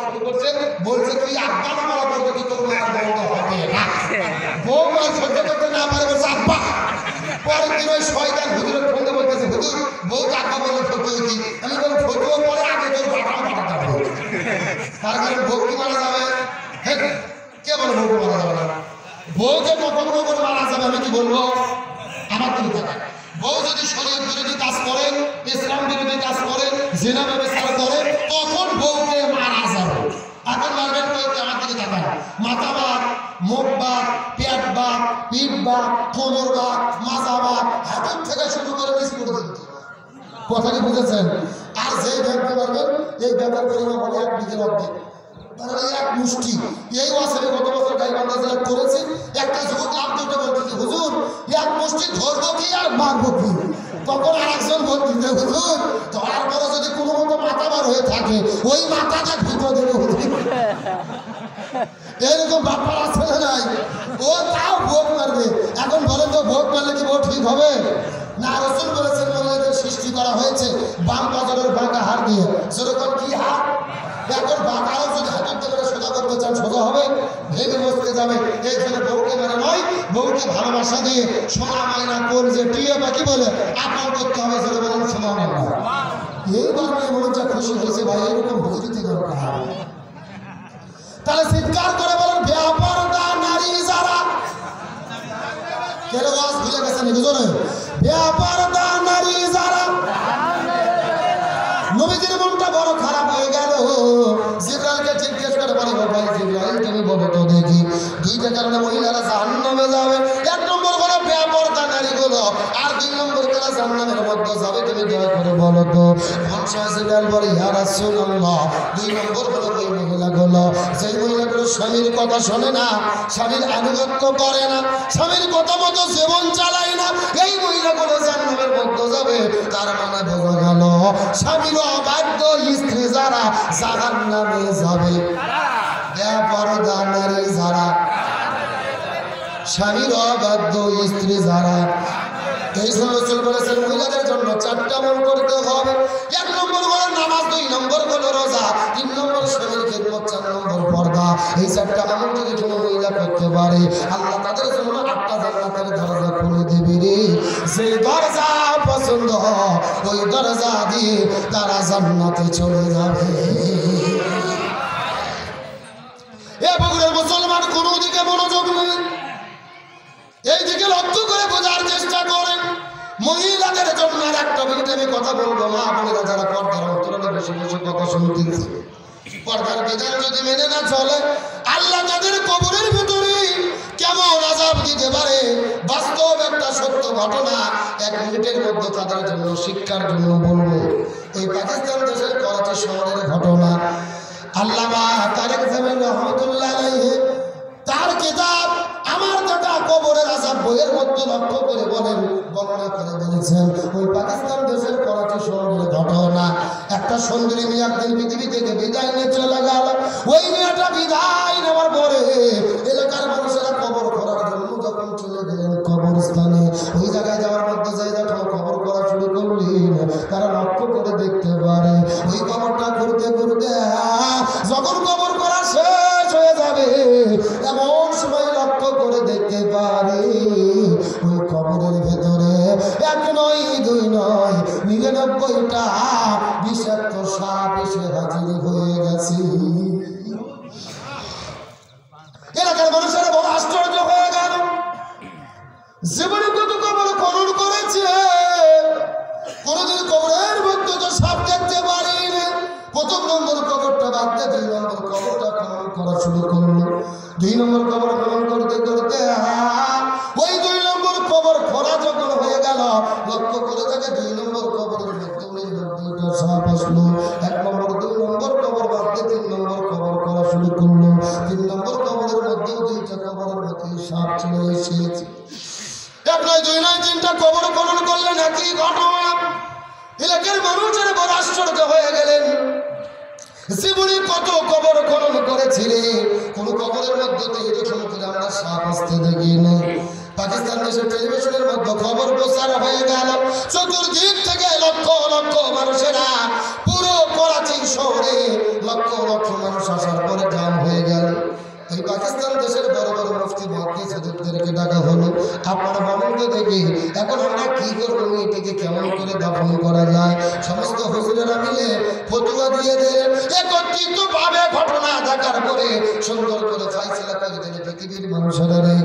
শুরু করছে, বলছে তুই আব্বা না বলা পর্যন্ত তোর মায়ের বন্ধ হবে না। বউ মা সহ্য করতে না পারে বলছে আব্বা। পরের দিন ওই শয়তান হুজুরের ফোনে বলতেছে, হুজুর বউ আব্বা বলে ফতুয়া কি? আমি বলি ফতুয়া পরে আগে তোর বাটাম বাটাতে হবে। তার কারণ বউ কি মারা যাবে? হ্যাঁ, কে বলে বউ মারা যাবে না? বউকে কখন কখন মারা যাবে আমি কি বলবো? আমার দিকে তাকান। বউ যদি শরীয়ত বিরোধী কাজ করে, ইসলাম বিরোধী কাজ করে, জিনা ব্যবস্থা করে, তখন বউকে মারা যাবে। এখন মারবেন বউকে, আমার দিকে তাকান। মাথা বাদ, মুখ বাদ, পেট বাদ, পিঠ বাদ, কোমর বাদ, মাজা বাদ, হাতের থেকে শুরু করে নিচ পর্যন্ত। কথা কি বুঝেছেন? আর যেই ব্যাগকে মারবেন এই ব্যাগের পরিমাণ হবে 1 বিঘের অর্ধেক, মানে এক মুষ্টি। এই ওয়াসে গত বছর গাইবান্ধা জেলা করেছি, একটা যুবক লাভ করতে বলতেছে, হুজুর 1 মুষ্টি ধরবো কি আর মারবো কি? তখন আরেকজন বলতেছে, হুজুর ধরার পরে যদি কোনো মতো মাথা বার হয়ে থাকে ওই মাথাটা ভিতরে দেবে হুজুর। এরকম ব্যাপার আছে না নাই? ও তাও ভোট মারবে। এখন বলেন তো ভোট মারলে কি ভোট ঠিক হবে না? রাসূল বলেছেন মহিলাদের সৃষ্টি করা হয়েছে বাম পাজরের বাঁকা হাড় দিয়ে। সেরকম কি হাড়? এখন বাঁকাও যদি হাতের থেকে সোজা করতে চান সোজা হবে, ভেঙে বসতে যাবে। এই জন্য বউকে মানে নয়, বউকে ভালোবাসা দিয়ে সোনা মায়না কোন যে টিয়ে বাকি বলে আপন করতে হবে। সেটা বলেন সোনা মায়না। এইবার মেয়ে মনটা খুশি হয়েছে, ভাই এরকম বুঝতে দরকার। তাহলে চিৎকার করে বলেন বেপরদা নারী যারা। কেন ওয়াজ ভুলে গেছেন বুঝুন? বেপরদা নারী যারা। নবীজির মনটা বড় খারাপ হয়ে গেল। জিবরাইলকে জিজ্ঞেস করে বলে, ভাই জিবরাইল তুমি বলো তো দেখি 2টা কারণে মহিলারা জাহান্নামে যাবে। 1 নম্বর হলো বেপরদা নারীগুলো, আর 2 নম্বর কারা জাহান্নামের মধ্যে যাবে তুমি দয়া করে বলো তো। জিবরাইল বলে ইয়া রাসূলুল্লাহ 2 নম্বর হলো ওই মহিলাগুলো যেই মহিলাগুলো স্বামীর কথা শোনে না, স্বামীর আনুগত্য করে না, স্বামীর কথা মতো জীবন চালায় না, এই মহিলাগুলো জাহান্নামের মধ্যে যাবে। তার মানে বোঝা গেল স্বামীর অবাধ্য স্ত্রী যারা জাহান্নামে যাবে। বেপরদা নারী যারা, স্বামীর অবাধ্য স্ত্রী যারা। এই জন্য রাসূল বলেছেন মহিলাদের জন্য 4টা আমল করতে হবে। 1 নম্বর হলো নামাজ, 2 নম্বর হলো রোজা, 3 নম্বর স্বামীর খেদমত, 4 নম্বর পর্দা। এই 4টা আমল যদি কোনো মহিলা করতে পারে আল্লাহ তাদের জন্য 8টা জান্নাতের দরজা খুলে দেবে রে। সেই দরজা পছন্দ ওই দরজা দিয়ে তারা জান্নাতে চলে যাবে। এ বগুড়ার মুসলমান কোনো দিকে মনোযোগ নেই, এই দিকে লক্ষ্য করে বোঝার চেষ্টা করেন। মহিলাদের জন্য আর একটা মিনিট আমি কথা বলবো। মা বোনেরা যারা পর্দার অন্তরালে বসে বসে কথা শুনতেছে, পর্দার বিধান যদি মেনে না চলে আল্লাহ তাদের কবরের ভিতরে কেমন আযাব দিতে পারে বাস্তব একটা সত্য ঘটনা 1 মিনিটের মধ্যে তাদের জন্য শিক্ষার জন্য বলবো। এই পাকিস্তান দেশের করাচি শহরের ঘটনা। আল্লামা তারেক জামিল রহমাতুল্লাহ আলাইহি তার কিতাব আমার দেখা কবরের আযাব বইয়ের মধ্যে লক্ষ্য করে বলেন বর্ণনা করে বলেছেন ওই পাকিস্তান দেশের করাচি শহরের ঘটনা। একটা সুন্দরী মেয়ে একদিন পৃথিবী থেকে বিদায় নিয়ে চলে গেল। ওই মেয়েটা বিদায় নেওয়ার পরে এলাকার মানুষেরা কবর করার জন্য যখন চলে গেলেন কবরস্থানে, ওই জায়গায় যাওয়ার মধ্যে যাই যখন কবর করা শুরু করলেন তারা লক্ষ্য করে দেখতে পারে ওই কবরটা ঘুরতে ঘুরতে যখন কবর করা শেষ হয়ে যাবে এমন সময় লক্ষ্য করে দেখতে পারে ওই কবরের ভেতরে 1 নয় 2 নয় 99টা বিষাক্ত সাপ এসে হাজির হয়ে গেছে। এলাকার মানুষেরা বড় আশ্চর্য হয়ে গেল। জীবনে কত কবর খনন করেছে, কোনদিন কবরের মধ্যে তো সাপ দেখতে পারিনি। 1 নম্বর কবরটা বাদ দিয়ে 2 নম্বর কবরটা খনন করা শুরু করলো। 2 নম্বর কবর খনন করতে করতে ওই 2 নম্বর কবর খোলা যখন হয়ে গেল লক্ষ্য করে দেখে 2 নম্বর কবরের মধ্যে 2টা সাপ আসলো। 1 নম্বর 2 নম্বর কবর বাদ দিয়ে 3 নম্বর কবর করা শুরু করলো। 3 নম্বর কবরের মধ্যে 2টা কবরের মধ্যে সাপ চলে এসেছে। 1 নয় 2 নয় 3টা কবর খনন করলেন, একই ঘটনা। এলাকার মানুষের বড় আশ্চর্য হয়ে গেলেন। জীবনে কত কবর খনন করেছিলে, কোন কবরের মধ্যে তো এরকম করে আমরা সাপ আসতে দেখি না। পাকিস্তান দেশের টেলিভিশনের মধ্যে খবর প্রচার হয়ে গেল, চতুর্দিক থেকে লক্ষ লক্ষ মানুষেরা, পুরো করাচি শহরে লক্ষ লক্ষ মানুষ আসার পরে জাম হয়ে গেল। ওই পাকিস্তান দেশের বড় বড় মুফতি মুহাদ্দিস হুজুরদেরকে ডাকা হলো, আপনারা বলেন তো দেখি এখন আমরা কি করবো, এটাকে কেমন করে দাফন করা যায়। সমস্ত হুজুরেরা মিলে ফতোয়া দিয়ে দেন, একত্রিত ভাবে ঘটনা দেখার পরে সুন্দর করে ফাইসলা করে দিলে পৃথিবীর মানুষেরা রে